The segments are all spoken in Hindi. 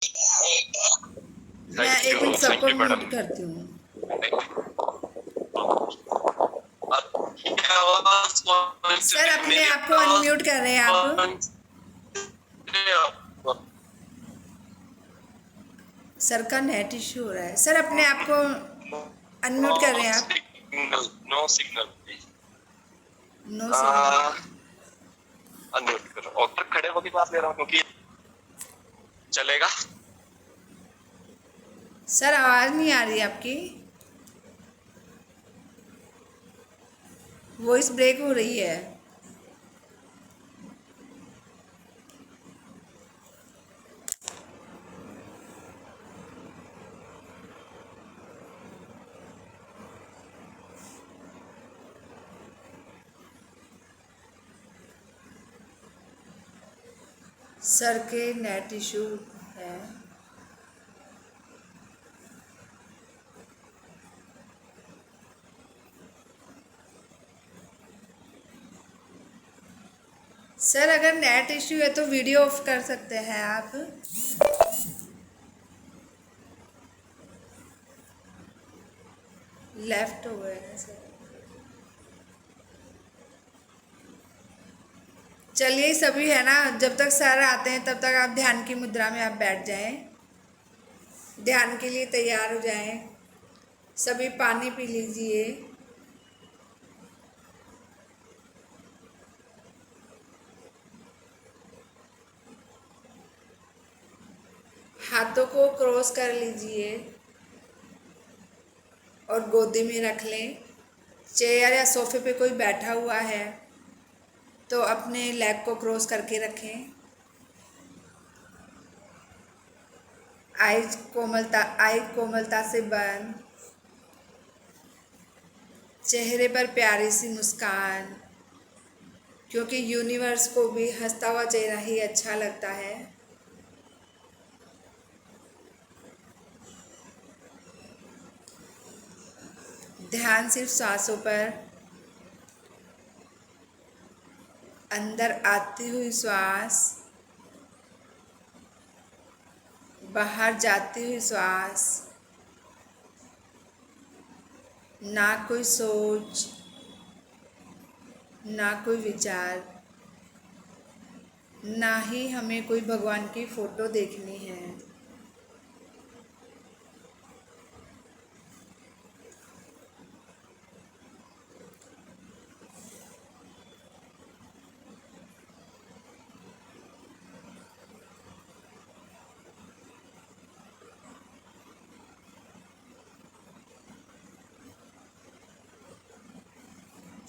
मैं थैंक एक यू, मिनट थैंक सबको यू मैडम। म्यूट करती हूँ। सर अपने मेरी आप को आवाज अनम्यूट कर रहे हैं आप। सर का नेट इश्यू हो रहा है। सर अपने आप को अनम्यूट कर रहे हैं आप। Signal, no signal. No signal. Unmute करो और फिर खड़े होके बात ले रहा हूँ क्योंकि चलेगा। सर आवाज़ नहीं आ रही आपकी। वॉइस ब्रेक हो रही है। सर के नेट इशू है। सर अगर नेट इशू है तो वीडियो ऑफ कर सकते हैं आप। लेफ्ट हो गए हैं सर। चलिए सभी है ना, जब तक सर आते हैं तब तक आप ध्यान की मुद्रा में आप बैठ जाएं। ध्यान के लिए तैयार हो जाएं। सभी पानी पी लीजिए। हाथों को क्रॉस कर लीजिए और गोदी में रख लें। चेयर या सोफे पे कोई बैठा हुआ है तो अपने लेग को क्रॉस करके रखें। आई कोमलता से बंद। चेहरे पर प्यारी सी मुस्कान, क्योंकि यूनिवर्स को भी हंसता हुआ चेहरा ही अच्छा लगता है। ध्यान सिर्फ सांसों पर। अंदर आती हुई श्वास, बाहर जाती हुई श्वास। ना कोई सोच, ना कोई विचार, ना ही हमें कोई भगवान की फोटो देखनी है।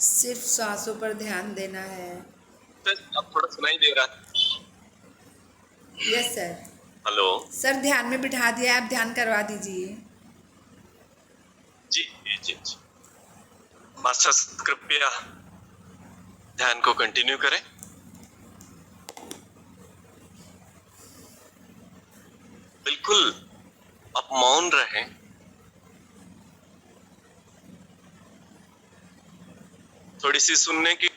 सिर्फ सांसों पर ध्यान देना है। अब थोड़ा सुनाई दे रहा है। Yes sir. हेलो सर ध्यान में बिठा दिया, आप ध्यान करवा दीजिए। जी जी जी जी। मास्टर्स कृपया ध्यान को कंटिन्यू करें। बिल्कुल आप मौन रहें। थोड़ी सी सुनने की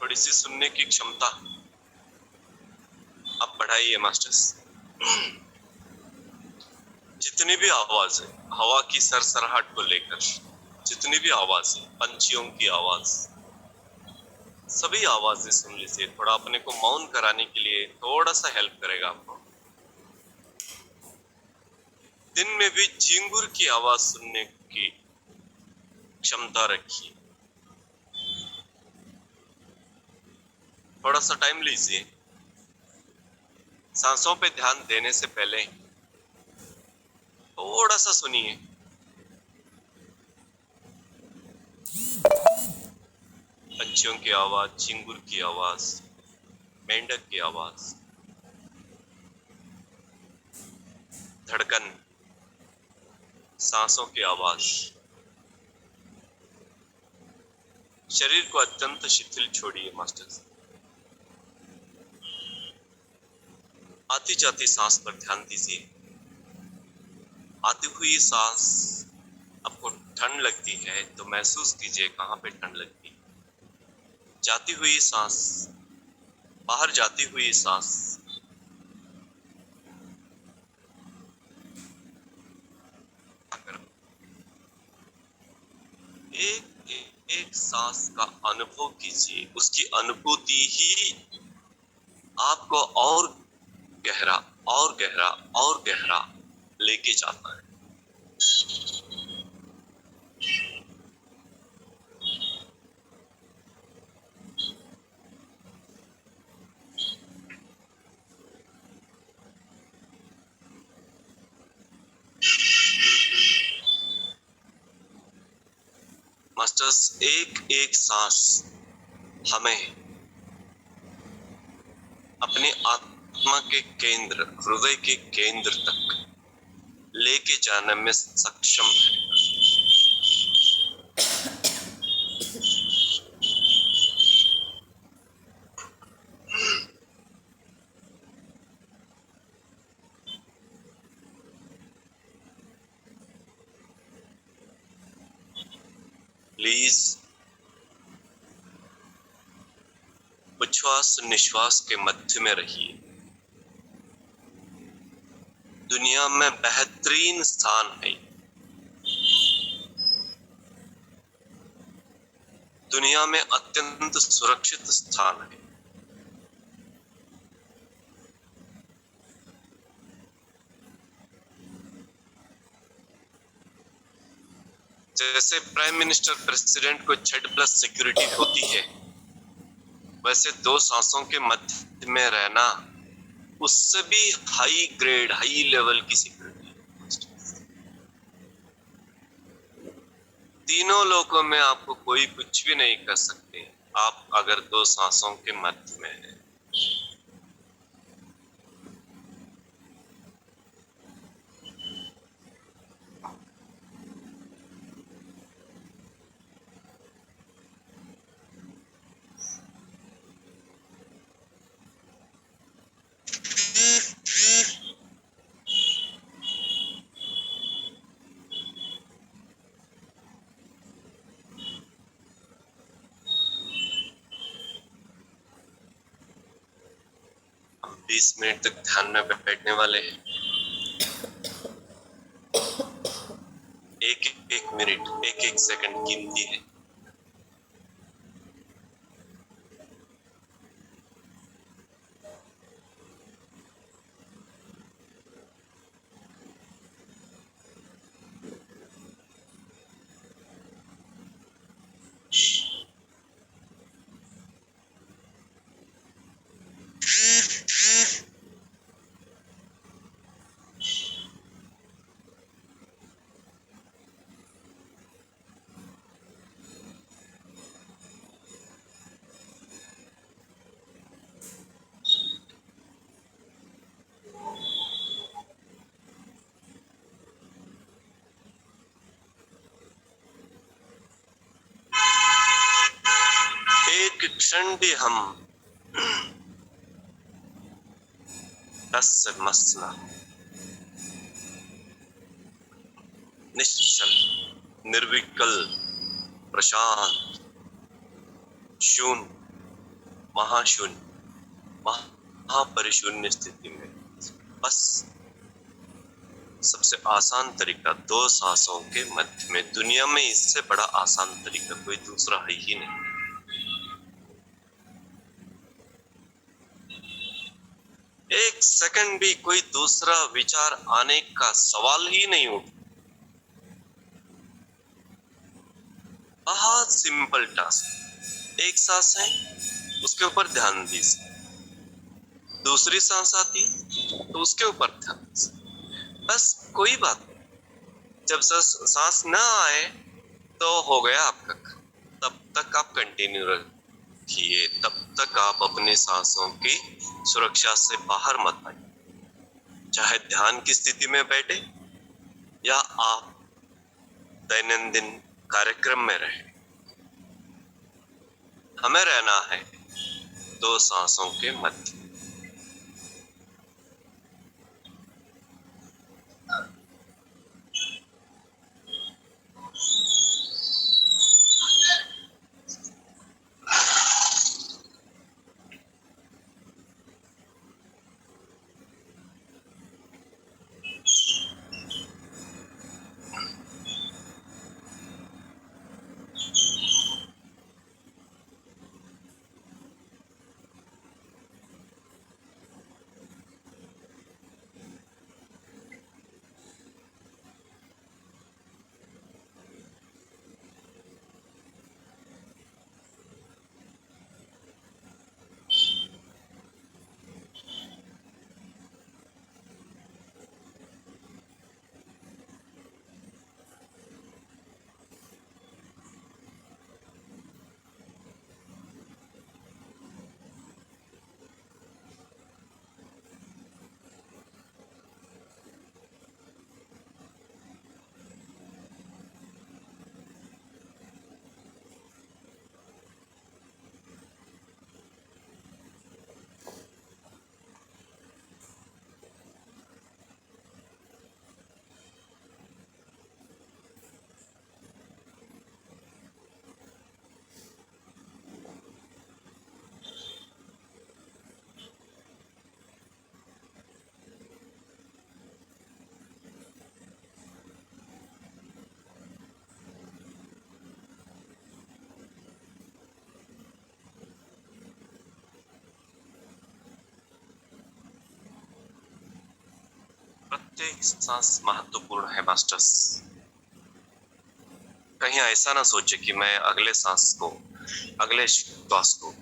थोड़ी सी सुनने की क्षमता आप बढ़ाइए मास्टर्स। जितनी भी आवाज है, हवा की सरसराहट को लेकर जितनी भी आवाज है, पंछियों की आवाज, सभी आवाजें सुन लीजिए। थोड़ा अपने को मौन कराने के लिए थोड़ा सा हेल्प करेगा आपको। दिन में भी झिंगुर की आवाज सुनने की क्षमता रखिए। थोड़ा सा टाइम लीजिए। सांसों पे ध्यान देने से पहले थोड़ा सा सुनिए। पंछियों की आवाज, चिंगुर की आवाज, मेंढक की आवाज, धड़कन, सांसों की आवाज शरीर को अत्यंत शिथिल छोड़िए मास्टर्स। आती जाती सांस पर ध्यान दीजिए। आती हुई सांस आपको ठंड लगती है तो महसूस कीजिए कहाँ पे ठंड लगती है। जाती हुई सांस, बाहर जाती हुई सांस एक एक सांस का अनुभव कीजिए। उसकी अनुभूति ही आपको और गहरा और गहरा और गहरा लेके जाता है। मास्टर्स, एक एक सांस हमें अपने आत्मा के केंद्र, हृदय के केंद्र तक लेके जाने में सक्षम है। प्लीज उच्छ्वास निश्वास के मध्य में रहिए। दुनिया में बेहतरीन स्थान है। दुनिया में अत्यंत सुरक्षित स्थान है। जैसे प्राइम मिनिस्टर प्रेसिडेंट को Z+ सिक्योरिटी होती है, वैसे दो सांसों के मध्य में रहना उससे भी हाई ग्रेड, हाई लेवल की सिक्योरिटी है। तीनों लोकों में आपको कोई कुछ भी नहीं कर सकते, आप अगर दो सांसों के मध्य में हैं। हम 20 मिनट तक ध्यान में बैठने वाले हैं। एक एक मिनट, एक एक सेकंड कीमती है। एक क्षण भी हम टस से मस ना हो। निश्चल, निर्विकल, प्रशांत, शून्य, महाशून्य, महापरिशून्य स्थिति में बस सबसे आसान तरीका दो सांसों के मध्य में। दुनिया में इससे बड़ा आसान तरीका कोई दूसरा है ही नहीं। एक सेकंड भी कोई दूसरा विचार आने का सवाल ही नहीं उठता। बहुत सिंपल टास्क। एक सांस है, उसके ऊपर ध्यान दीजिए। दूसरी सांस आती तो उसके ऊपर ध्यान दीजिए। बस कोई बात नहीं। जब सांस ना आए तो हो गया आपका, तब तक आप कंटिन्यू रखें। रखिए तब तक आप अपनी सांसों की सुरक्षा से बाहर मत आइए। चाहे ध्यान की स्थिति में बैठे या आप दैनंदिन कार्यक्रम में रहे, हमें रहना है दो सांसों के मध्य। प्रत्येक सांस महत्वपूर्ण है मास्टर्स। कहीं ऐसा ना सोचे कि मैं अगले सांस को, अगले श्वास को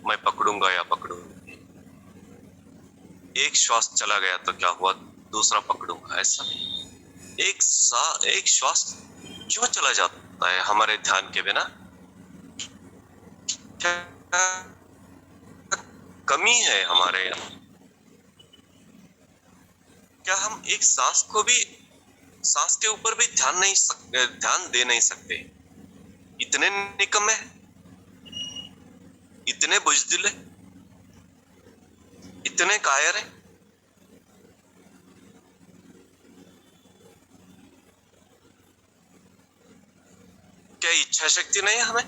मैं पकड़ूंगा या पकड़ूंगी। एक श्वास चला गया तो क्या हुआ, दूसरा पकड़ूंगा, ऐसा नहीं। एक श्वास क्यों चला जाता है हमारे ध्यान के बिना? क्या कमी है हमारे यहाँ? क्या हम एक सांस को भी, सांस के ऊपर भी ध्यान दे नहीं सकते? इतने निकम्मे, इतने बुजदिल है, इतने कायर है। क्या इच्छा शक्ति नहीं है हमें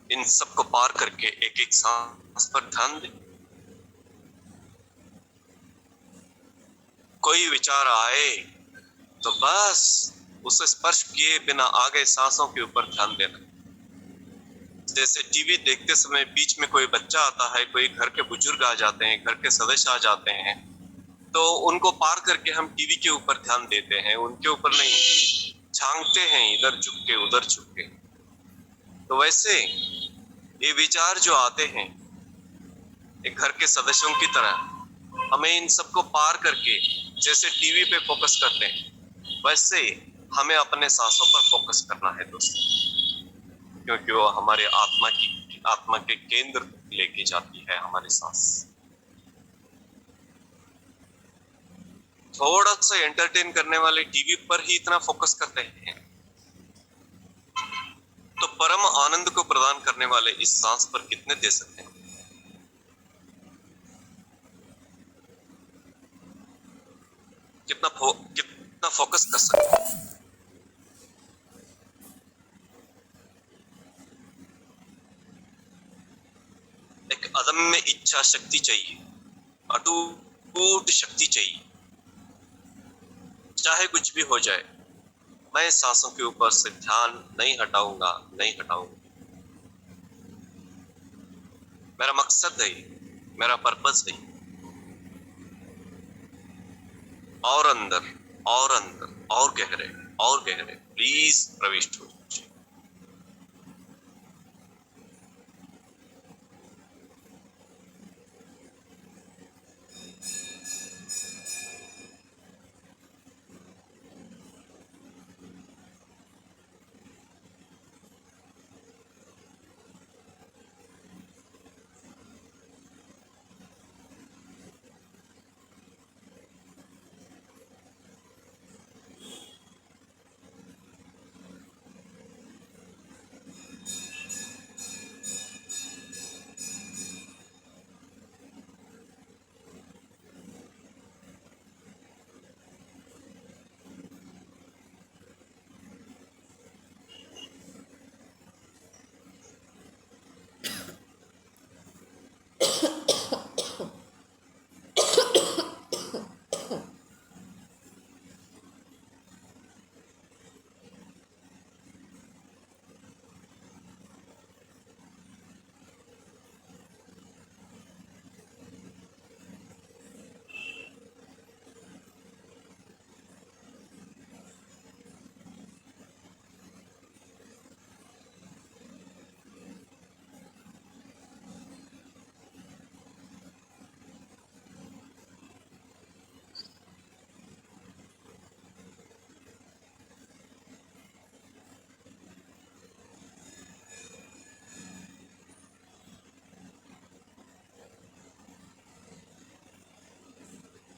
इन सब को पार करके एक एक सांस पर ध्यान दे? कोई विचार आए तो बस उसे स्पर्श किए बिना आगे सांसों के ऊपर ध्यान देना। जैसे टीवी देखते समय बीच में कोई बच्चा आता है, कोई घर के बुजुर्ग आ जाते हैं, घर के सदस्य आ जाते हैं, तो उनको पार करके हम टीवी के ऊपर ध्यान देते हैं, उनके ऊपर नहीं। झांकते हैं इधर झुक के उधर झुक के। तो वैसे ये विचार जो आते हैं एक घर के सदस्यों की तरह, हमें इन सबको पार करके जैसे टीवी पे फोकस करते हैं, वैसे हमें अपने सांसों पर फोकस करना है दोस्तों, क्योंकि वो हमारे आत्मा के केंद्र लेके जाती है हमारी सांस। थोड़ा सा एंटरटेन करने वाले टीवी पर ही इतना फोकस करते हैं, तो परम आनंद को प्रदान करने वाले इस सांस पर कितने दे सकते हैं? कितना फोकस कर सकते हैं? एक अदम्य इच्छा शक्ति चाहिए, अटूट शक्ति चाहिए। चाहे कुछ भी हो जाए, मैं सांसों के ऊपर से ध्यान नहीं हटाऊंगा, नहीं हटाऊंगा। मेरा मकसद है, मेरा पर्पस है। और अंदर और अंदर और गहरे और गहरे प्लीज प्रविष्ट हो जाइए।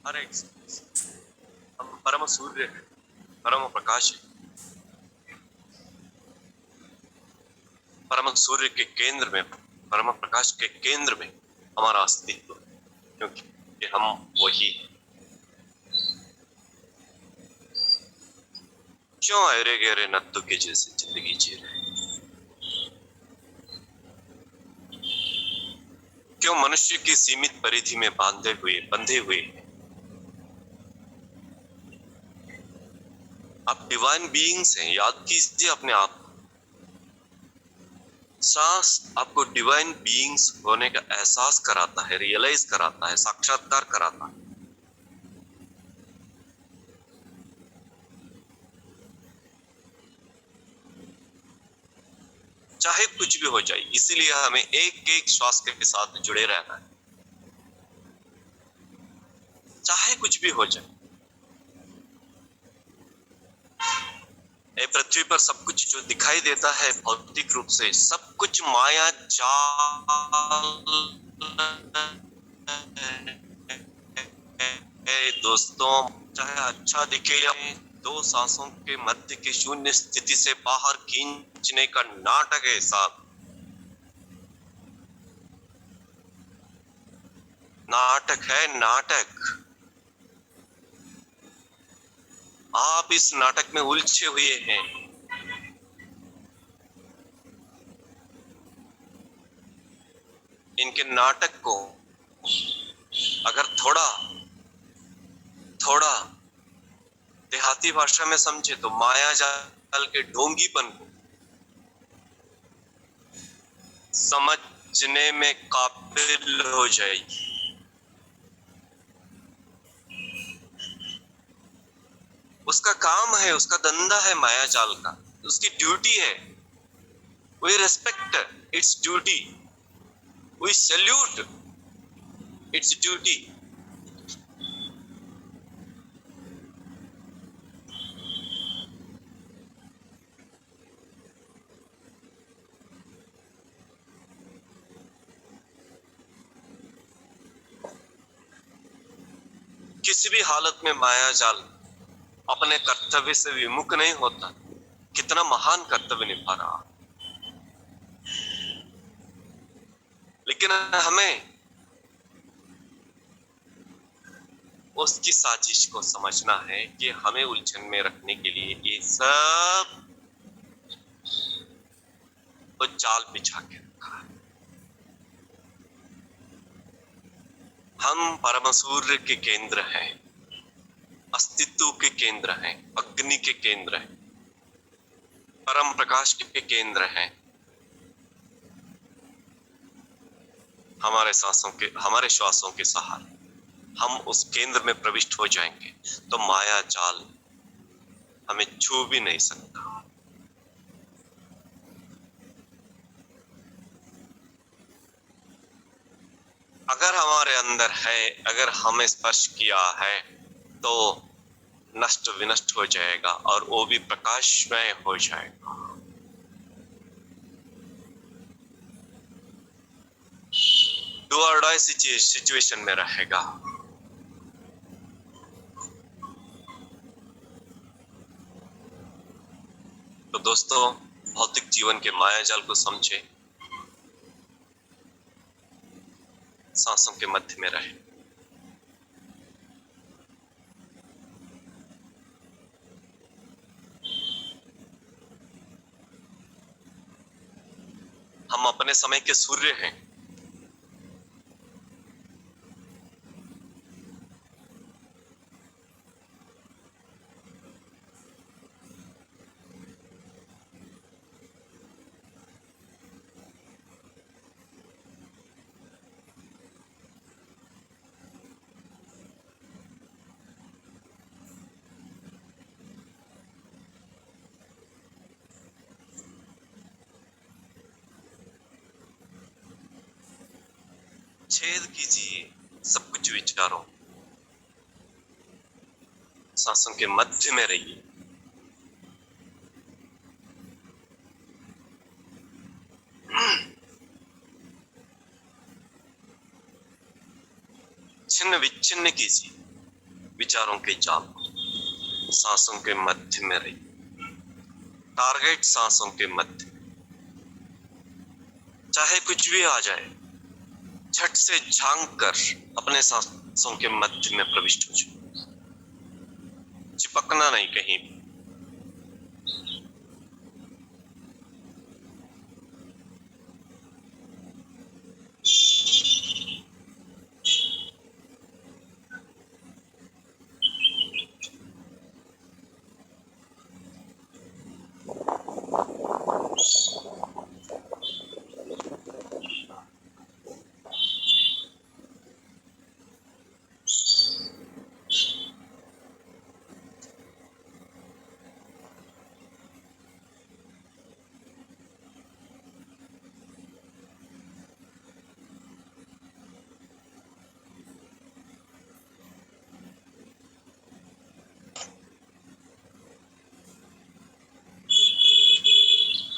हर एक हम परम सूर्य है, परम प्रकाश है। परम सूर्य के केंद्र में, परम प्रकाश के केंद्र में हमारा अस्तित्व है, क्योंकि हम वही हैं। क्यों अरे गहरे नत्थु के जैसे जिंदगी जी रहे हैं? क्यों मनुष्य की सीमित परिधि में बंधे हुए हैं? आप डिवाइन बीइंग्स हैं, याद कीजिए अपने आप। सांस आपको डिवाइन बीइंग्स होने का एहसास कराता है, रियलाइज कराता है, साक्षात्कार कराता है। चाहे कुछ भी हो जाए, इसीलिए हमें एक एक श्वास के साथ जुड़े रहना है। चाहे कुछ भी हो जाए, ये पृथ्वी पर सब कुछ जो दिखाई देता है भौतिक रूप से, सब कुछ माया जाल है दोस्तों। चाहे अच्छा दिखे या दो सांसों के मध्य की शून्य स्थिति से बाहर खींचने का नाटक है साहब। नाटक है, नाटक। आप इस नाटक में उलझे हुए हैं। इनके नाटक को अगर थोड़ा थोड़ा देहाती भाषा में समझे तो माया जाल के ढोंगीपन को समझने में काबिल हो जाएगी। उसका काम है, उसका धंधा है माया जाल का, उसकी ड्यूटी है। We respect its duty, we salute its duty. किसी भी हालत में माया जाल अपने कर्तव्य से विमुख नहीं होता। कितना महान कर्तव्य निभा रहा, लेकिन हमें उसकी साजिश को समझना है कि हमें उलझन में रखने के लिए ये सब तो जाल बिछा के रखा है। हम परम सूर्य के केंद्र हैं, अस्तित्व के केंद्र हैं, अग्नि के केंद्र हैं, परम प्रकाश के केंद्र हैं। हमारे श्वासों के सहारे हम उस केंद्र में प्रविष्ट हो जाएंगे तो माया जाल हमें छू भी नहीं सकता। अगर हमारे अंदर है, अगर हमें स्पर्श किया है तो नष्ट विनष्ट हो जाएगा और वो भी प्रकाशमय हो जाएगा। डू और डाई सिचुएशन में रहेगा। तो दोस्तों, भौतिक जीवन के माया जाल को समझे, सांसों के मध्य में रहे। हम अपने समय के सूर्य हैं। छेद कीजिए सब कुछ विचारों, सांसों के मध्य में रहिए। छिन्न विच्छिन्न कीजिए। विचारों के जाल, सांसों के मध्य में रही, टारगेट सांसों के मध्य। चाहे कुछ भी आ जाए, झट से झांक कर अपने सांसों के मध्य में प्रविष्ट हो जाओ, चिपकना नहीं कहीं भी।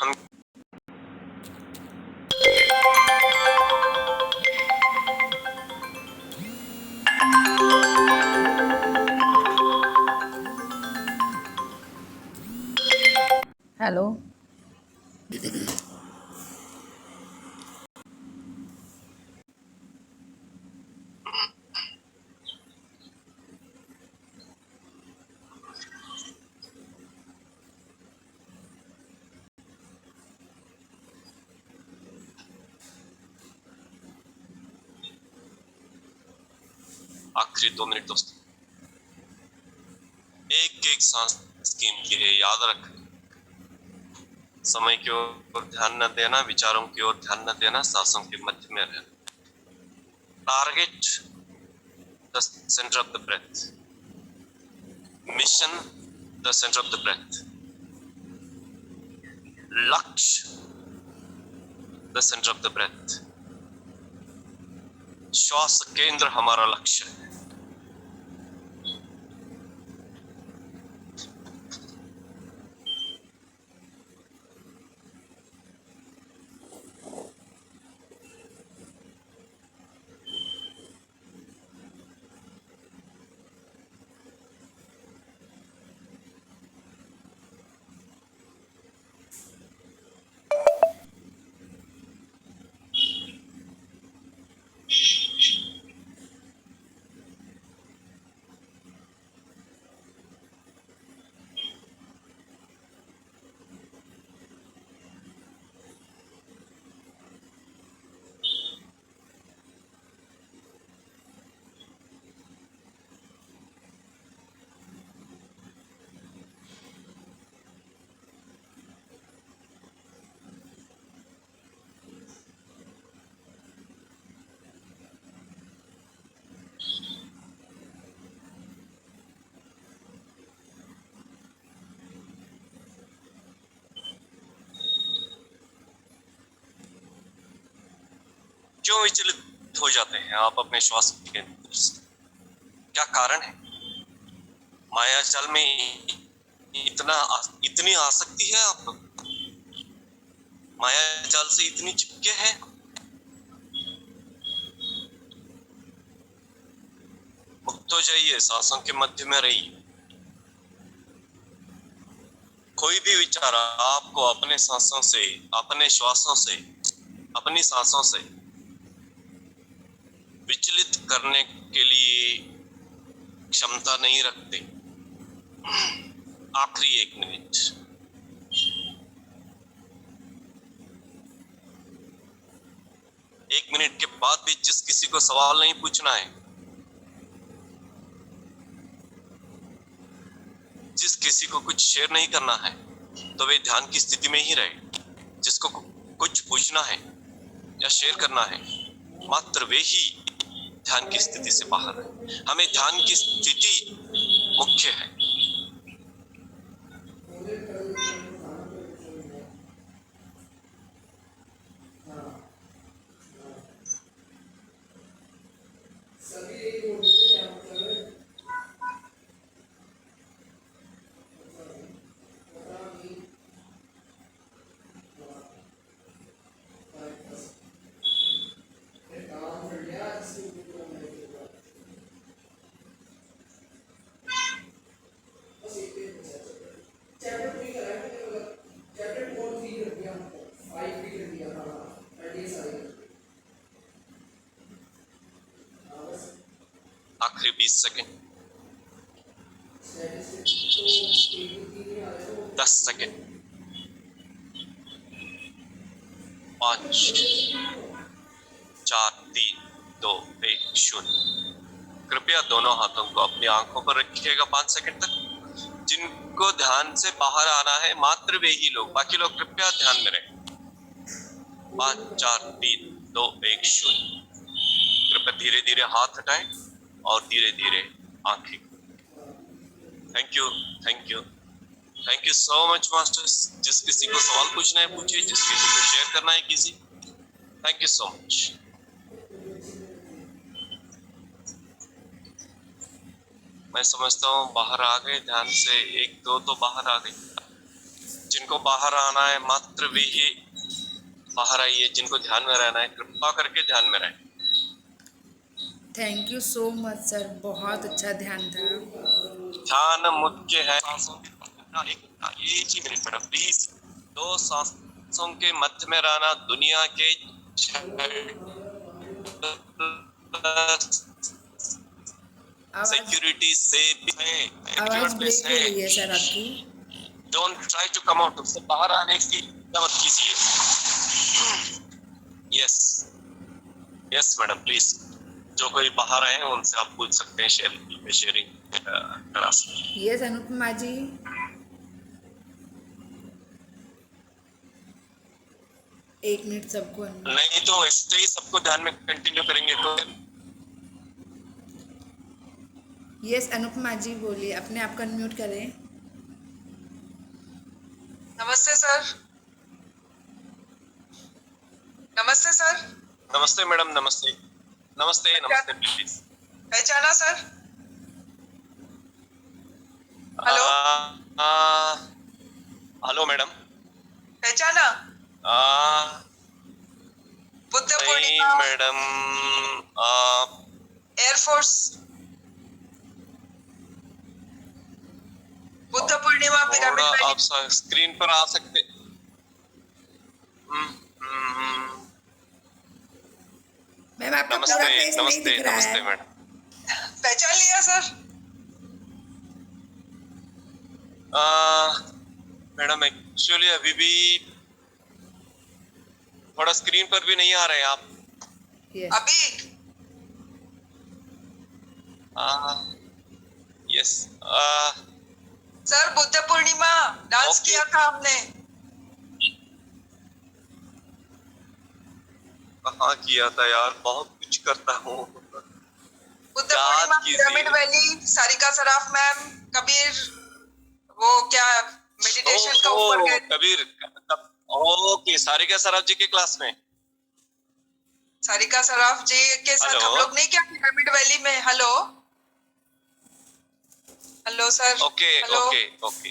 हम हेलो। आखिरी 2 मिनट दोस्तों, एक एक सांस कीमती है, याद रख। समय की ओर ध्यान न देना, विचारों की ओर ध्यान न देना, सांसों के मध्य में रहना। Target the centre of the breath, mission the centre of the breath, लक्ष्य the centre of the breath. श्वास केंद्र हमारा लक्ष्य है। क्यों विचलित हो जाते हैं आप अपने श्वास के केंद्र से? क्या कारण है? माया जाल में इतनी आसक्ति है आप लोग? माया जाल से इतनी चिपके हैं? मुक्त हो जाइए, सांसों के मध्य में रहिए। कोई भी विचार आपको अपने सांसों से, अपने श्वासों से, अपनी सांसों से विचलित करने के लिए क्षमता नहीं रखते। आखिरी 1 मिनट, एक मिनट के बाद भी जिस किसी को सवाल नहीं पूछना है, जिस किसी को कुछ शेयर नहीं करना है, तो वे ध्यान की स्थिति में ही रहे। जिसको कुछ पूछना है या शेयर करना है, मात्र वे ही ध्यान की स्थिति से बाहर है। हमें ध्यान की स्थिति मुख्य है। आखिरी 20 सेकंड, 10 सेकंड, 5, 4, 3, 2, 1, 0। कृपया दोनों हाथों को अपनी आंखों पर रखिएगा 5 सेकंड तक। जिनको ध्यान से बाहर आना है मात्र वे ही लोग, बाकी लोग कृपया ध्यान में रहें। 5, 4, 3, 2, 1, 0। कृपया धीरे धीरे हाथ हटाएं और धीरे धीरे आंखें। Thank you, thank you, thank you so much masters. जिस किसी को सवाल पूछना है पूछिए, जिस किसी को शेयर करना है किसी, थैंक यू सो मच। मैं समझता हूँ बाहर आ गए ध्यान से, 1 2 तो बाहर आ गए। जिनको बाहर आना है मात्र वे ही बाहर आइए, जिनको ध्यान में रहना है कृपा करके ध्यान में रहें। Thank you so much sir, बहुत अच्छा ध्यान था। ध्यान मुख्य है सांसों के, एक ही मिनट मैडम प्लीज। 2 सांसों के मध्य में रहना दुनिया के आवाज सिक्योरिटी से भी है, आवाज एक्यूरेटनेस ब्रेक हो है। रही है सर आपकी। Don't try to come out, उससे बाहर आने की मत कीजिए। यस यस मैडम प्लीज, जो कोई बाहर आए हैं उनसे आप पूछ सकते हैं, शेयरिंग करा सकते हैं। यस अनुपमा जी। 1 मिनट सबको नहीं तो ऐसे ही सबको ध्यान में कंटिन्यू करेंगे तो। यस अनुपमा जी बोलिए, अपने आप को अनम्यूट करें। नमस्ते सर। नमस्ते सर। नमस्ते मैडम, नमस्ते नमस्ते नमस्ते प्लीज। पहचाना सर? Hello hello madam. पहचाना? बुद्ध नहीं पूर्णिमा, madam, air force, Buddha Purnima, pyramid थोड़ा वैली। आप स्क्रीन पर आ सकते। मैम आपका पूरा नमस्ते फेस नहीं नमस्ते दिख रहा नमस्ते है। मैडम। पहचान लिया सर? मैडम एक्चुअली अभी भी थोड़ा स्क्रीन पर भी नहीं आ रहे हैं आप। यस अभी yes sir, Buddha Purnima dance okay. किया था हमने। कहाँ किया था यार, बहुत कुछ करता हूँ। बुद्ध याद पूर्णिमा, कीजिए। Pyramid valley, Sarika Saraf ma'am, Kabir, वो क्या मेडिटेशन का ऊपर गए। कबीर, ओके, सारिका सराफ जी के क्लास में। सारिका सराफ जी के साथ हेलो। हम लोग नहीं क्या पिरामिड वैली में? Hello hello sir. Okay hello. Okay okay.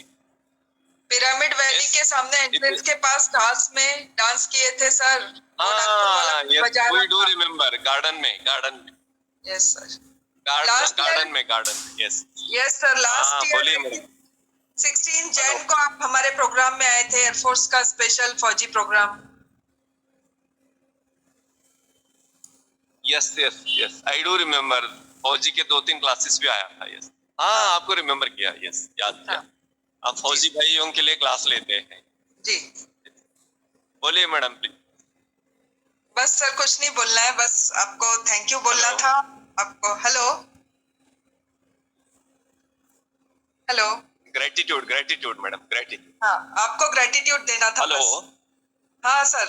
Pyramid valley Yes. के सामने एंट्रेंस के पास डांस में डांस किए थे सर। हाँ यस, बजा वी रहा डू था। रिमेम्बर, गार्डन में yes sir. Garden Last year- garden में यस। यस सर, लास्ट बोलिए ईयर मैडम। 16 जैन को आप हमारे प्रोग्राम में आए थे, एयरफोर्स का special Fauji programme. Yes yes yes, I do remember. Fauji के 2-3 क्लासेस भी आया था। यस हाँ, आपको रिमेम्बर किया। यस, याद किया। आप फौजी भाइयों के लिए क्लास लेते हैं जी। बोलिए मैडम प्लीज। बस सर, कुछ नहीं बोलना है, बस आपको थैंक यू बोलना हेलो। था। आपको hello hello. Gratitude gratitude madam, gratitude. हाँ, आपको ग्रेटिट्यूड देना था। हेलो। बस। हाँ सर।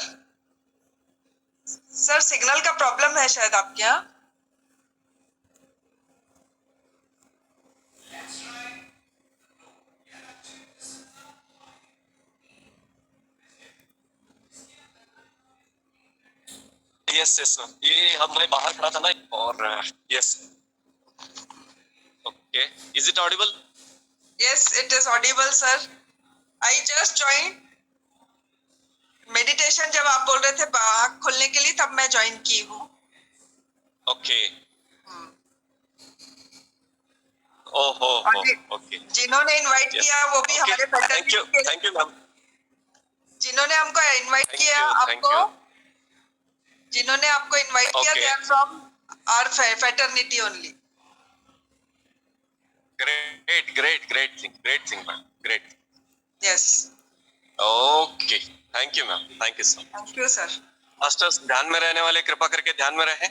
सर, सिग्नल का प्रॉब्लम है शायद आपके यहाँ। यस यस, ये हम मैं बाहर खड़ा था ना, और yes okay. Is it Audible? Yes, it is audible, sir. I just joined. Meditation जब आप बोल रहे थे आँख खोलने के लिए, तब मैं ज्वाइन की हूँ। ओके। ओहो ओके। जिन्होंने इनवाइट किया वो भी हमारे थैंक यू मैम। जिन्होंने हमको इनवाइट Thank किया, you, thank आपको you. जिन्होंने आपको इनवाइट किया, Okay. they are from our fraternity only. great thing, ma'am. Great. Yes. Okay. Thank you, ma'am. Thank you so much. Thank you, sir. Masters ध्यान में रहने वाले कृपा करके ध्यान में रहे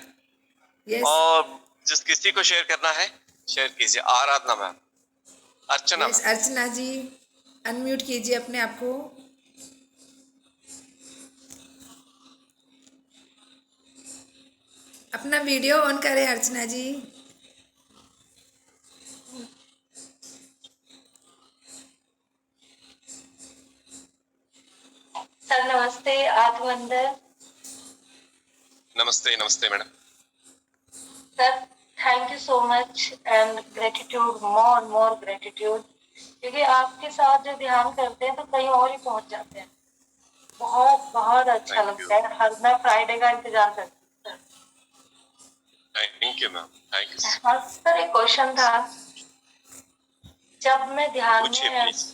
यस और जिस किसी को शेयर करना है शेयर कीजिए। आराधना मैम, अर्चना यस मैम, अर्चना जी अनम्यूट कीजिए अपने आप को। अपना वीडियो ऑन करें अर्चना जी। सर नमस्ते आत्मंदर। नमस्ते नमस्ते madam. Sir thank you so much and gratitude, more gratitude, क्योंकि आपके साथ जो ध्यान करते हैं तो कहीं और ही पहुंच जाते हैं। बहुत बहुत अच्छा Thank लगता है। हर मैं फ्राइडे का इंतजार करती हूँ thank you ma'am, thank you. Sir. हाँ सर, एक क्वेश्चन था। जब मैं ध्यान पूछिए में प्लीज।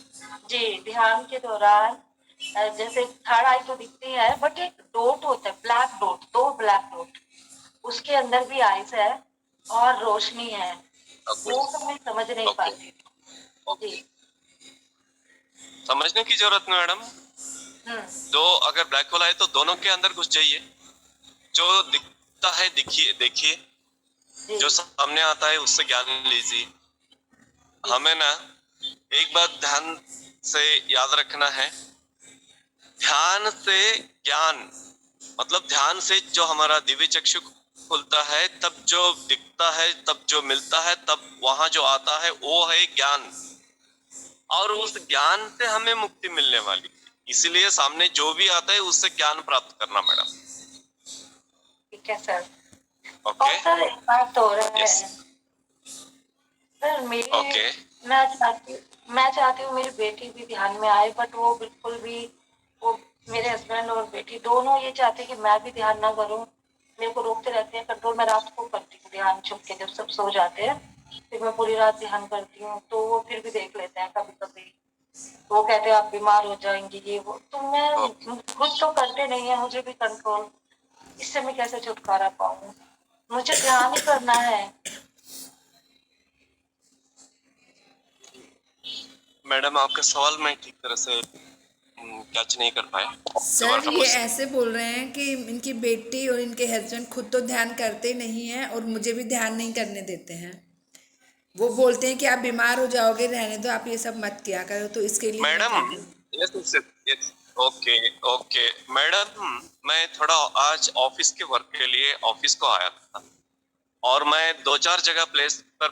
जी ध्यान के दौरान जैसे थर्ड आई तो दिखती है, बट एक डॉट होता है, ब्लैक डॉट, दो ब्लैक डॉट, उसके अंदर भी आइस है और रोशनी है, वो तो मैं समझ नहीं पाती। जी समझने की जरूरत नहीं मैडम। तो अगर ब्लैक होल आए तो दोनों के अंदर घुस जाइए। जो दिखता है दिखिए, देखिए, जी जो सामने आता है उससे ज्ञान लीजिए। हमें ना एक बात ध्यान से याद रखना है, ध्यान से ज्ञान मतलब ध्यान से जो हमारा दिव्य चक्षु खुलता है, तब जो दिखता है, तब जो मिलता है, तब वहां जो आता है वो है ज्ञान, और उस ज्ञान से हमें मुक्ति मिलने वाली। इसलिए सामने जो भी आता है उससे ज्ञान प्राप्त करना मैडम। ठीक है सर। ओके और सर एक बात हो रहा यस है सर, मेरी ओके मैं चाहती हूँ मेरी बेटी भी ध्यान में आए, बट वो बिल्कुल भी, वो मेरे हस्बैंड और बेटी दोनों ये चाहते हैं कि मैं भी ध्यान ना करूँ। मेरे को रोकते रहते हैं कंट्रोल। मैं रात को करती हूँ ध्यान छुप के, जब सब सो जाते हैं फिर मैं पूरी रात ध्यान करती हूँ, तो वो फिर भी देख लेते हैं कभी कभी। वो कहते हैं आप बीमार हो जाएंगी ये वो, तो मैं खुद तो करते नहीं है, मुझे भी कंट्रोल। इससे मैं कैसे छुटकारा पाऊँ? मुझे ध्यान ही करना है। मैडम आपका सवाल मैं ठीक तरह से कैच नहीं कर पाया। दोबारा सर से ये पूछ सकते ऐसे बोल रहे हैं कि इनकी बेटी और इनके हस्बैंड खुद तो ध्यान करते नहीं हैं और मुझे भी ध्यान नहीं करने देते हैं। वो बोलते हैं कि आप बीमार हो जाओगे, रहने दो, आप ये सब मत किया करो, तो इसके लिए मैं क्या मैडम। करूं? Yes yes okay okay madam, मैं थोड़ा आज ऑफिस के वर्क के लिए ऑफिस को आया था और मैं दो चार प्लेस पर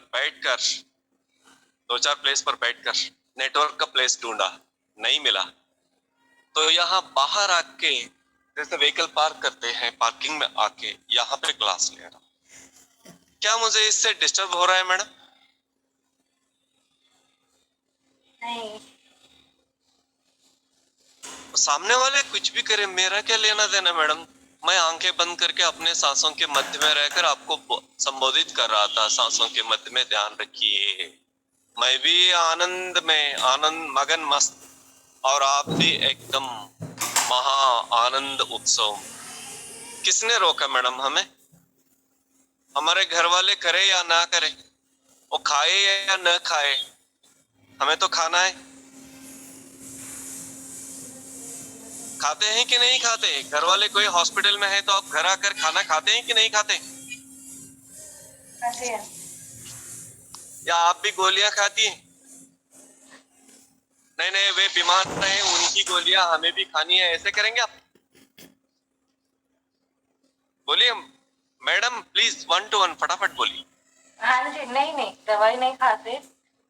बैठकर नेटवर्क का प्लेस ढूंढा, नहीं मिला। तो यहाँ बाहर आके जैसे व्हीकल पार्क करते हैं, पार्किंग में आके यहाँ पे क्लास ले रहा हूँ। क्या मुझे इससे डिस्टर्ब हो रहा है मैडम? नहीं सामने वाले कुछ भी करे, मेरा क्या लेना देना मैडम। मैं आंखें बंद करके अपने सांसों के मध्य में रहकर आपको संबोधित कर रहा था, सांसों के मध्य में ध्यान रखिए। मैं भी आनंद मगन मस्त, और आप भी एकदम महा आनंद उत्सव। किसने रोका मैडम हमें? हमारे घर वाले करे या ना करे, वो खाए या न खाए, हमें तो खाना है। खाते हैं कि नहीं खाते? घर वाले कोई हॉस्पिटल में है तो आप घर आकर खाना खाते हैं कि नहीं खाते? ऐसे है। या आप भी गोलियां खाती हैं? नहीं नहीं, वे बीमार हैं, उनकी गोलियां हमें भी खानी है, ऐसे करेंगे आप? बोलिए मैडम प्लीज, 1 to 1 फटाफट बोलिए। हाँ जी, नहीं नहीं दवाई नहीं खाते,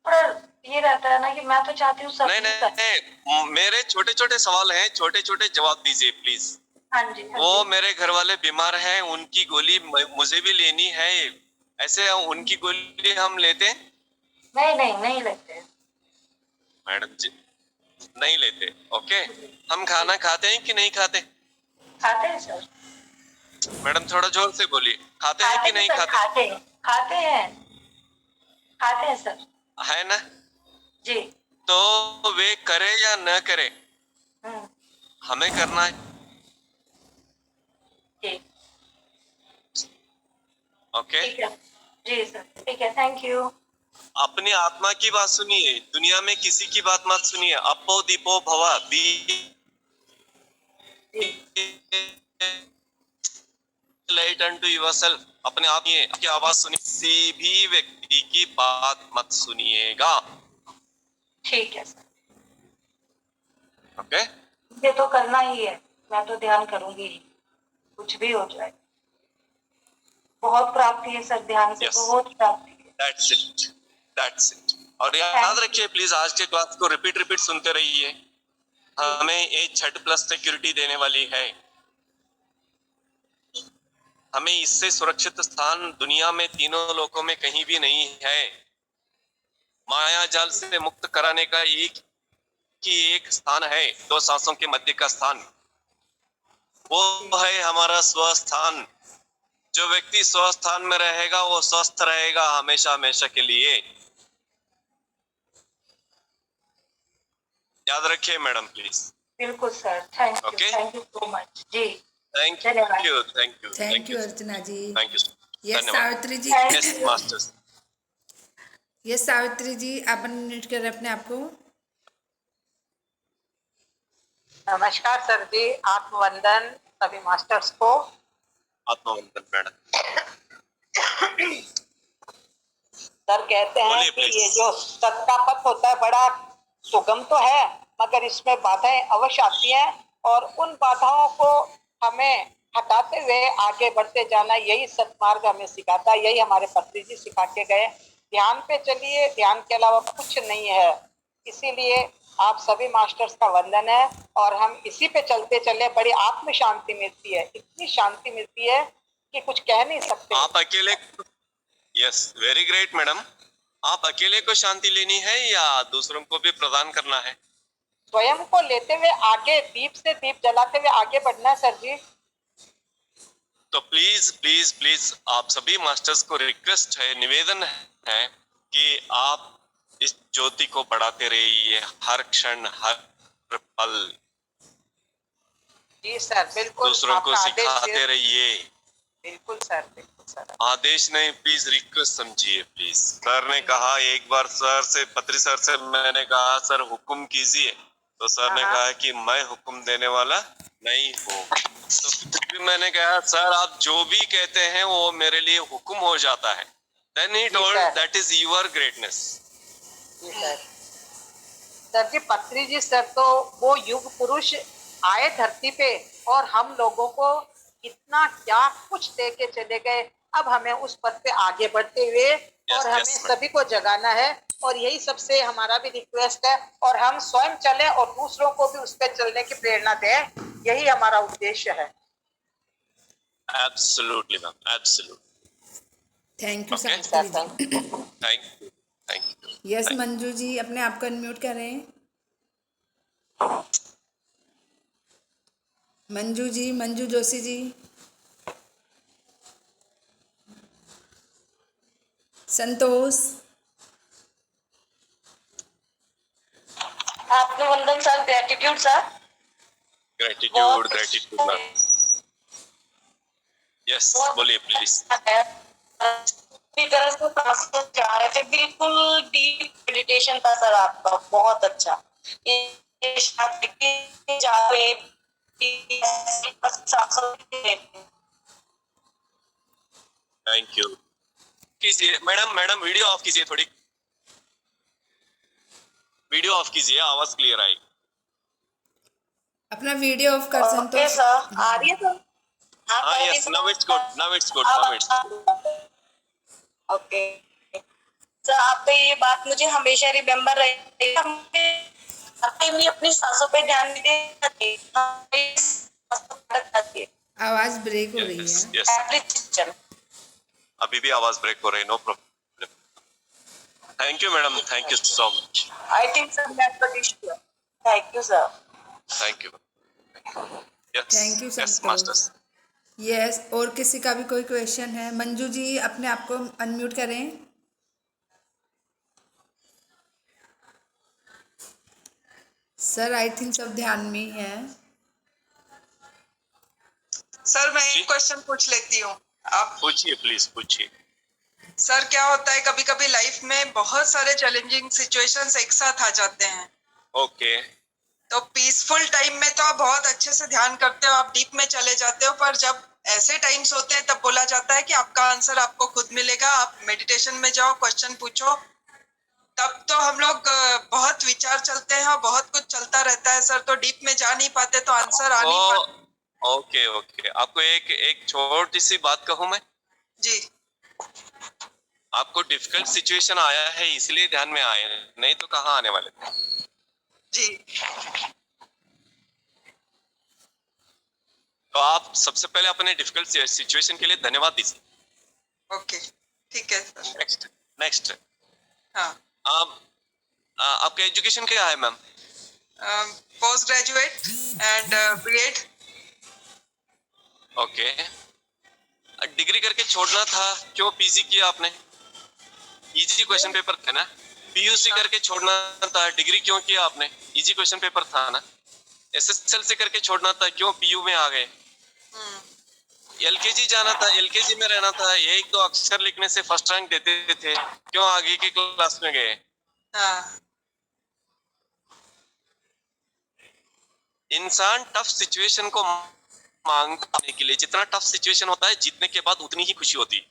पर ये रहता है ना कि मैं तो चाहती हूँ सब नहीं नहीं, मेरे छोटे छोटे सवाल हैं, छोटे छोटे जवाब दीजिए प्लीज। हाँ जी हाँ वो जी। मेरे घर वाले बीमार हैं, उनकी गोली मुझे भी लेनी है, ऐसे उनकी गोली हम लेते हैं? नहीं नहीं नहीं लेते। मैडम जी नहीं लेते। ओके, हम खाना खाते हैं कि नहीं खाते? खाते हैं सर। मैडम थोड़ा जोर से बोलिए, खाते हैं कि नहीं सर, खाते? खाते हैं खाते हैं सर। है ना? जी। तो वे करे या न करे, हम्म। हमें करना है। जी ओके ठीक है। जी सर ठीक है, थैंक यू। अपनी आत्मा की बात सुनिए, दुनिया में किसी की बात मत सुनिए। अपो दीपो भव, बी लाइट अनटू योरसेल्फ। अपने आप ही की आवाज सुनिए, किसी भी व्यक्ति की बात मत सुनिएगा। ठीक है सर, ओके? ये तो करना ही है, मैं तो ध्यान करूंगी ही, कुछ भी हो जाए। बहुत प्राप्ति है सर, ध्यान से Yes. बहुत प्राप्ति है। That's it. That's it. और याद रखिए प्लीज, आज के क्लास को रिपीट सुनते रहिए। हमें ये छठ प्लस सिक्योरिटी देने वाली है। हमें इससे सुरक्षित स्थान दुनिया में तीनों लोकों में कहीं भी नहीं है। माया जाल से मुक्त कराने का एक स्थान है, दो सांसों के मध्य का स्थान, वो है हमारा स्वस्थान। जो व्यक्ति स्वस्थान में रहेगा वो स्वस्थ रहेगा हमेशा हमेशा के लिए। याद रखिए मैडम प्लीज। बिल्कुल sir, thank you, Okay. Thank you so much जी। थैंक धन्यवाद। You, thank you, thank you Archana ji. Thank you, yes धन्यवाद। Savitri ji. Thank yes you. Masters. Yes Savitri ji, आप अनम्यूट कर रहे हैं अपने आप को। नमस्कार सर जी, आत्मवंदन सभी मास्टर्स को। आत्मवंदन मैडम। सर कहते हैं बोलिए, कि please. ये जो सत्ता पथ होता है बड़ा सुगम तो है, मगर इसमें बाधाएं अवश्य आती हैं और उन बाधाओं को हमें हटाते हुए आगे बढ़ते जाना, यही सत्मार्ग हमें सिखाता है। यही हमारे पत्री जी सिखा के गए। ध्यान पे चलिए, ध्यान के अलावा कुछ नहीं है। इसीलिए आप सभी मास्टर्स का वंदन है और हम इसी पे चलते चले, बड़ी आत्म शांति मिलती है, इतनी शांति मिलती है कि कुछ कह नहीं सकते। आप अकेले, यस वेरी ग्रेट मैडम, आप अकेले को शांति लेनी है या दूसरों को भी प्रदान करना है? स्वयं को लेते हुए आगे, दीप से दीप जलाते हुए आगे बढ़ना है सर जी। तो प्लीज प्लीज प्लीज आप सभी मास्टर्स को रिक्वेस्ट है, निवेदन है कि आप इस ज्योति को बढ़ाते रहिए हर क्षण हर पल। जी सर, बिल्कुल दूसरों को आपका आदेश सिखाते रहिए। बिल्कुल सर, बिल्कुल सर। आदेश नहीं, प्लीज रिक्वेस्ट समझिए प्लीज। सर ने कहा एक बार, सर से, पत्री सर से मैंने कहा सर हुक्म कीजिए, तो सर ने कहा कि मैं हुक्म देने वाला नहीं हूँ। तो फिर भी मैंने कहा सर आप जो भी कहते हैं वो मेरे लिए हुक्म हो जाता है। Then he told that is your greatness. जी सर। सर जी, पत्री जी सर तो वो युग पुरुष आए धरती पे और हम लोगों को इतना क्या कुछ दे के चले गए। अब हमें उस पद पे आगे बढ़ते हुए और हमें सभी को जगाना है और यही सबसे हमारा भी रिक्वेस्ट है और हम स्वयं चले और दूसरों को भी उस पे चलने की प्रेरणा दें, यही हमारा उद्देश्य है। Absolutely ma'am, absolutely. Thank you Okay. Savitri ji. Thank you, thank you. Yes Manju ji, अपने आप को अनम्यूट करें। मंजू जी, मंजू जोशी जी, संतोष। आपने वंदन sir, gratitude sir. Gratitude, gratitude ma'am. Yes, बोलिए प्लीज। पूरी तरह से सांसों जा रहे थे, बिल्कुल डीप मेडिटेशन था सर आपका, बहुत अच्छा। ये शांति की जा रहे सांसों थैंक यू। कीजिए मैडम, मैडम वीडियो ऑफ कीजिए, थोड़ी वीडियो ऑफ कीजिए, आवाज क्लियर आएगी। अपना वीडियो ऑफ कर ओके संतोष। सर, आ रही है सर? हाँ yes, now it's good, now it's good, now it's. Okay sir, आपका ये बात मुझे हमेशा रिमेम्बर रहेगा। हमें अपनी सांसों पे ध्यान देते, आवाज ब्रेक हो रही यस है। यस, अभी भी आवाज ब्रेक हो रही है, no problem. Thank you madam, thank you so much. I think sir thank you sir. Thank you. Thank you, yes Santosh. Masters. Yes, और किसी का भी कोई क्वेश्चन है? मंजू जी, अपने आप को अनम्यूट करें। सर आई थिंक सब ध्यान में ही है। सर मैं जी? एक क्वेश्चन पूछ लेती हूँ। आप पूछिए प्लीज, पूछिए। सर क्या होता है, कभी कभी लाइफ में बहुत सारे चैलेंजिंग सिचुएशंस एक साथ आ जाते हैं, ओके तो पीसफुल टाइम में तो आप बहुत अच्छे से ध्यान करते हो, आप डीप में चले जाते हो, पर जब ऐसे टाइम्स होते हैं तब बोला जाता है कि आपका आंसर आपको खुद मिलेगा, आप मेडिटेशन में जाओ, क्वेश्चन पूछो। तब तो हम लोग बहुत विचार चलते हैं और बहुत कुछ चलता रहता है सर, तो डीप में जा नहीं पाते, तो आंसर आ नहीं पाते। ओके ओके, आपको एक छोटी सी बात कहूं मैं। जी आपको डिफिकल्ट सिचुएशन आया है इसलिए ध्यान में आए हैं, नहीं तो कहाँ आने वाले थे। जी तो आप सबसे पहले अपने डिफिकल्ट सिचुएशन के लिए धन्यवाद दीजिए। ओके, ठीक है सर। नेक्स्ट नेक्स्ट हाँ, आप आपका एजुकेशन क्या है ma'am? Post graduate and BEd. Okay, degree करके छोड़ना था, क्यों पीजी किया आपने? इजी क्वेश्चन पेपर थे ना। पीयूसी करके छोड़ना था, डिग्री क्यों किया आपने? इजी क्वेश्चन पेपर था ना। एसएसएलसी करके छोड़ना था, क्यों पीयू में आ गए? एलकेजी जाना था, एलकेजी में रहना था, एक दो अक्षर लिखने से फर्स्ट रैंक देते थे, क्यों आगे की क्लास में गए? हाँ इंसान टफ सिचुएशन को मांगने के लिए, जितना टफ सिचुएशन होता है जीतने के बाद उतनी ही खुशी होती है।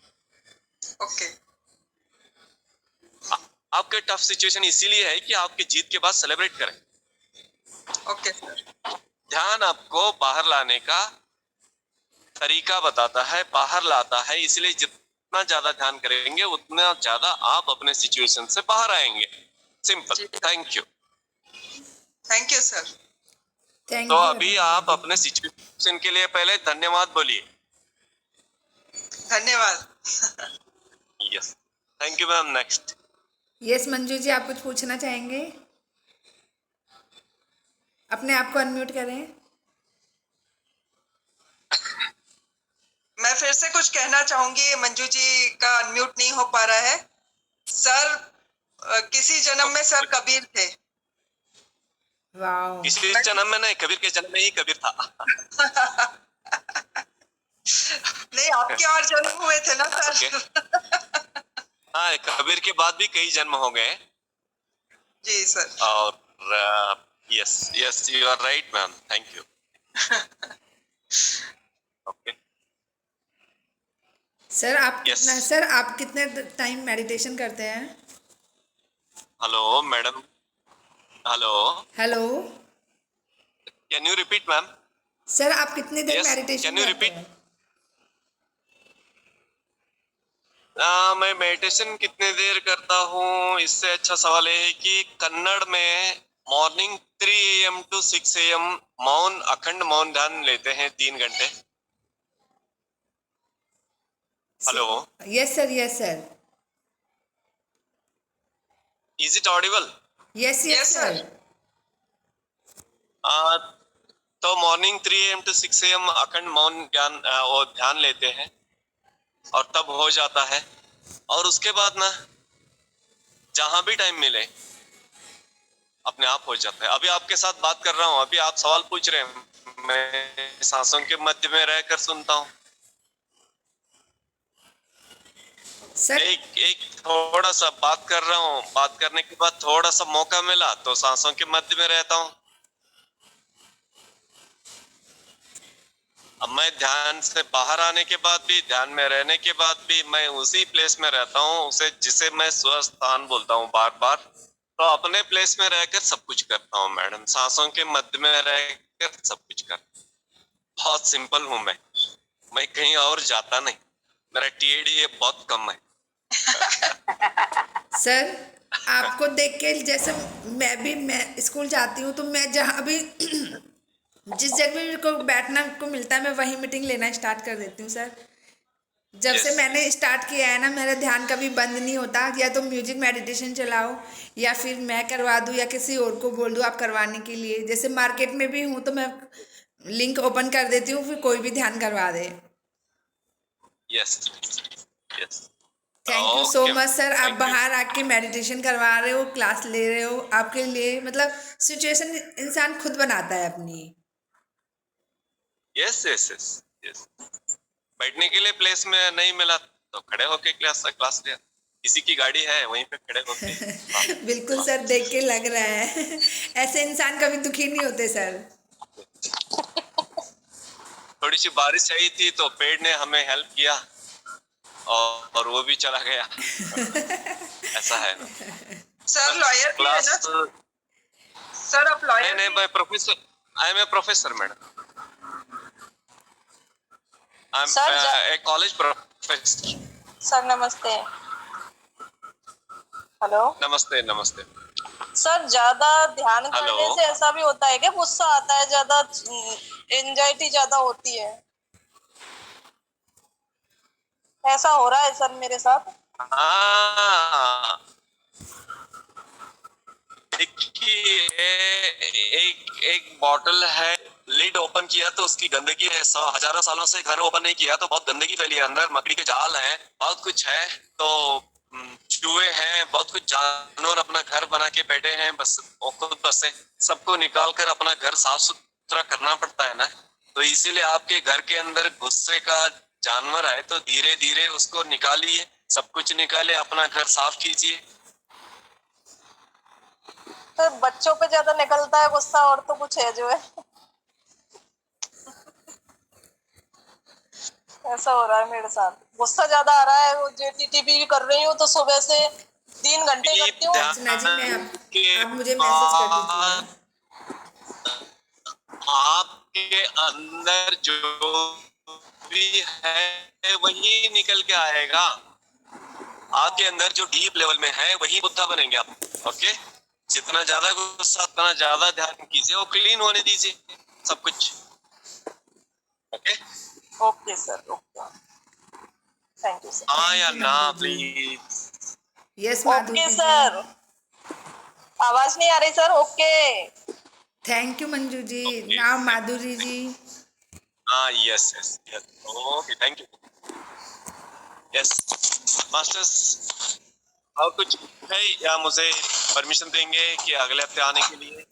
ओके आपके टफ सिचुएशन इसीलिए है कि आपके जीत के बाद सेलिब्रेट करें। Okay sir. ध्यान आपको बाहर लाने का तरीका बताता है, बाहर लाता है, इसलिए जितना ज्यादा ध्यान करेंगे उतना ज्यादा आप अपने सिचुएशन से बाहर आएंगे। Simple. Thank you. Thank you sir. Thank तो यू। अभी आप अपने सिचुएशन के लिए पहले धन्यवाद बोलिए। धन्यवाद। Yes, thank you ma'am. Next. Yes Manju ji, आप कुछ पूछना चाहेंगे? अपने आप को अनम्यूट करें। मैं फिर से कुछ कहना चाहूंगी, मंजू जी का अनम्यूट नहीं हो पा रहा है। सर किसी जन्म में सर कबीर थे। वाओ। किसी जन्म में नहीं, कबीर के जन्म में ही कबीर था। नहीं, आपके और जन्म हुए थे ना सर। Okay. हाँ, कबीर के बाद भी कई जन्म हो गए। जी सर। और yes yes, you are right ma'am, thank you. Okay sir आप Yes. आप कितने टाइम मेडिटेशन करते हैं? Hello madam, hello, hello can you repeat ma'am? Sir, आप कितने देर Yes, मेडिटेशन can you करते repeat? हैं? मैं मेडिटेशन कितने देर करता हूँ, इससे अच्छा सवाल ये है कि कन्नड़ में मॉर्निंग 3 AM to 6 AM मौन, अखंड मौन ध्यान लेते हैं 3 घंटे। Hello, yes sir, yes sir. Is it Audible? Yes Yes, yes sir. Sir. तो मॉर्निंग 3 AM to 6 AM अखंड मौन ज्ञान वो ध्यान लेते हैं और तब हो जाता है। और उसके बाद ना जहां भी टाइम मिले अपने आप हो जाता है। अभी आपके साथ बात कर रहा हूँ, अभी आप सवाल पूछ रहे हैं, मैं सांसों के मध्य में रहकर सुनता हूँ। सर एक थोड़ा सा बात कर रहा हूँ, बात करने के बाद थोड़ा सा मौका मिला तो सांसों के मध्य में रहता हूँ। अब मैं ध्यान से बाहर आने के बाद भी, ध्यान में रहने के बाद भी मैं उसी प्लेस में रहता हूँ, उसे जिसे मैं स्वस्थान बोलता हूँ बार बार। तो अपने प्लेस में रहकर सब कुछ करता हूँ मैडम, सांसों के मध्य में रहकर सब कुछ करता हूँ। बहुत सिंपल हूँ मैं कहीं और जाता नहीं, मेरा TAD बहुत कम है। सर, आपको देख के जैसे मैं स्कूल जाती हूँ तो मैं जहाँ भी जिस जगह भी मेरे को बैठना को मिलता है मैं वहीं मीटिंग लेना स्टार्ट कर देती हूँ सर। जब से Yes. मैंने स्टार्ट किया है ना, मेरा ध्यान कभी बंद नहीं होता। या तो म्यूजिक मेडिटेशन चलाओ या फिर मैं करवा दूँ या किसी और को बोल दूँ आप करवाने के लिए। जैसे मार्केट में भी हूँ तो मैं लिंक ओपन कर देती हूँ, फिर कोई भी ध्यान करवा दे। Yes yes, thank you so Okay, much sir. आप thank you. बाहर आके मेडिटेशन करवा रहे हो, क्लास ले रहे हो। आपके लिए मतलब सिचुएशन इंसान खुद बनाता है अपनी। यस यस यस यस, बैठने के लिए प्लेस में नहीं मिला तो खड़े होके क्लास लिया। किसी की गाड़ी है वहीं पे खड़े होके बिल्कुल सर, देख के लग रहा है ऐसे इंसान कभी दुखी नहीं होते सर। थोड़ी सी बारिश आई थी तो पेड़ ने हमें हेल्प किया और वो भी चला गया। ऐसा है ना। सर लॉयर भी है ना क्लास सर, आप लॉयर नहीं, मैं professor, I am a professor madam, I am sir, a college professor. Sir नमस्ते। हेलो नमस्ते नमस्ते। सर, ज्यादा ध्यान हेलो। करने से ऐसा भी होता है कि गुस्सा आता है, ज्यादा एंजाइटी ज्यादा होती है, ऐसा हो रहा है सर मेरे साथ। हाँ, देखिए एक एक बॉटल है, लिड ओपन किया तो उसकी गंदगी है। हजारों सालों से घर ओपन नहीं किया तो बहुत गंदगी फैली है अंदर, मकड़ी के जाल है, बहुत कुछ है, तो चूहे हैं, बहुत कुछ जानवर अपना घर बना के बैठे हैं, बस वो खुद बसे। सबको निकाल कर अपना घर साफ सुथरा करना पड़ता है ना। तो इसीलिए आपके घर के अंदर गुस्से का जानवर है तो धीरे धीरे उसको निकालिए, सब कुछ निकाले, अपना घर साफ कीजिए। तो बच्चों पे ज्यादा निकलता है गुस्सा, और तो कुछ है जो है ऐसा हो रहा है मेरे साथ, गुस्सा ज्यादा आ रहा है। वो JTTP कर रही हूँ तो सुबह से 3 घंटे करती हूँ। अर्चना जी, मैं आप मुझे मैसेज कर दीजिएगा। आपके अंदर जो भी है वही निकल के आएगा। आपके अंदर जो डीप लेवल में है वही बुद्धा बनेंगे आप। ओके, जितना ज्यादा गुस्सा उतना ज्यादा ध्यान कीजिए, वो क्लीन होने दीजिए सब कुछ। Okay okay sir, okay, thank you sir. हाँ या Thank you, ना Madhuri ji. Please. Yes Madhuri okay ji. Sir, आवाज नहीं आ रही sir. Okay, thank you Manju ji. Okay. Now Madhuri ji. हाँ yes yes yes, okay thank you. Yes masters, और कुछ है या मुझे परमिशन देंगे कि अगले हफ्ते आने के लिए?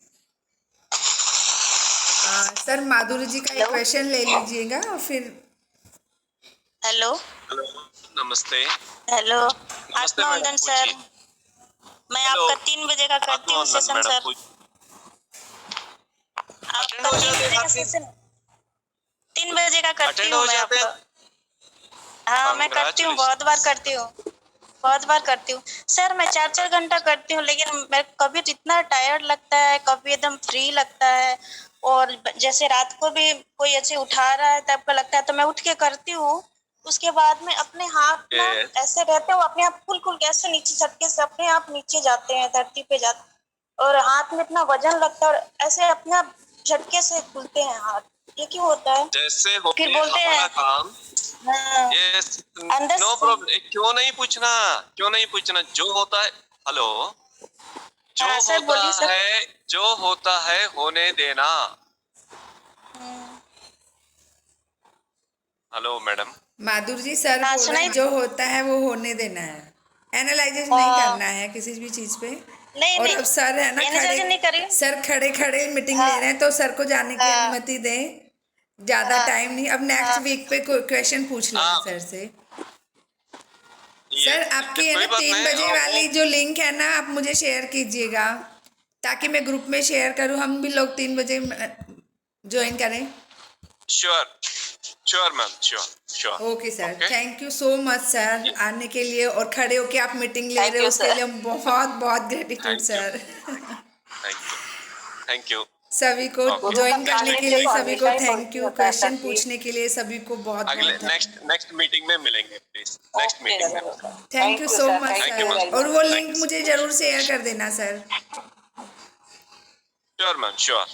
सर माधुरी जी का एक क्वेश्चन ले लीजिएगा और फिर। हेलो हेलो नमस्ते। हेलो, नमस्ते मैडम, आत्मवंदन सर। पूछिए। मैं हेलो। आपका 3 बजे का करती हूँ आत्मवंदन सेशन मैडम, सर। पूछिए। आपका हो 3 जाते बजे हैं का आप? सेशन 3 बजे का करती अटेंड हूँ हो मैं जाते हैं? आपका। हाँ मैं करती हूँ, बहुत बार करती हूँ, बहुत बार करती हूँ सर। मैं 4-4 घंटा करती हूँ, लेकिन मैं कभी इतना टायर्ड लगता है, कभी एकदम फ्री लगता है। और जैसे रात को भी कोई ऐसे उठा रहा है तब का लगता है तो मैं उठ के करती हूँ। उसके बाद में अपने हाथ ना Yes. ऐसे रहते हो, अपने आप खुल कैसे नीचे झटके से अपने आप नीचे जाते हैं, धरती पे जाते, और हाथ में इतना वजन लगता है और ऐसे अपने आप झटके से खुलते हैं हाथ। ये क्यों होता है? जैसे हो फिर बोलते हमारा हैं काम। हाँ, यस, अंदर नो से। प्रॉब्लम। क्यों नहीं पूछना, क्यों नहीं पूछना, जो होता है। हेलो, जो हाँ सर, बोलिए होता सर। है, जो होता है होने देना। Hello madam. Madhuri ji, sir हाँ बोल रहे सुनाई। हैं जो होता है वो होने देना है, एनालाइज नहीं करना है किसी भी चीज पे। नहीं और नहीं, अब सर है ना एनालाइज नहीं करी। सर खड़े खड़े मीटिंग ले हाँ, रहे हैं तो सर को जाने की हाँ, अनुमति दें। ज्यादा हाँ, टाइम नहीं, अब नेक्स्ट हाँ, वीक पे क्वेश्चन पूछ लेना हाँ सर से। ये सर आपकी है ना कोई बात 3 नहीं। बजे वो वाली जो लिंक है ना, आप मुझे शेयर कीजिएगा ताकि मैं ग्रुप में शेयर करूँ, हम भी लोग 3 बजे ज्वाइन करें। Sure sure ma'am, sure sure. Okay sir, okay, thank you so much sir आने के लिए और खड़े होके आप मीटिंग ले थैंक रहे हो यू उसके सर। लिए हम बहुत बहुत gratitude thank you, sir. Thank you, thank you. सभी को ओके, ज्वाइन करने के लिए सभी को हमेशा ही थैंक यू, होता है सर क्वेश्चन जी। पूछने के लिए सभी को बहुत अगले बहुत नेक्स्ट मीटिंग में मिलेंगे प्लीज, नेक्स्ट ओके मीटिंग में। Sir, thank you so much thank you sir, ma'am, और वो थैंक लिंक यू। मुझे जरूर शेयर कर देना sir. Sure ma'am, sure.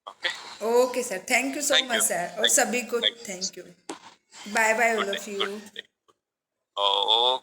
Okay, okay sir, thank you so thank you, much sir, और थैंक सभी को you, thank you. Bye bye all good day, of you. Good day. O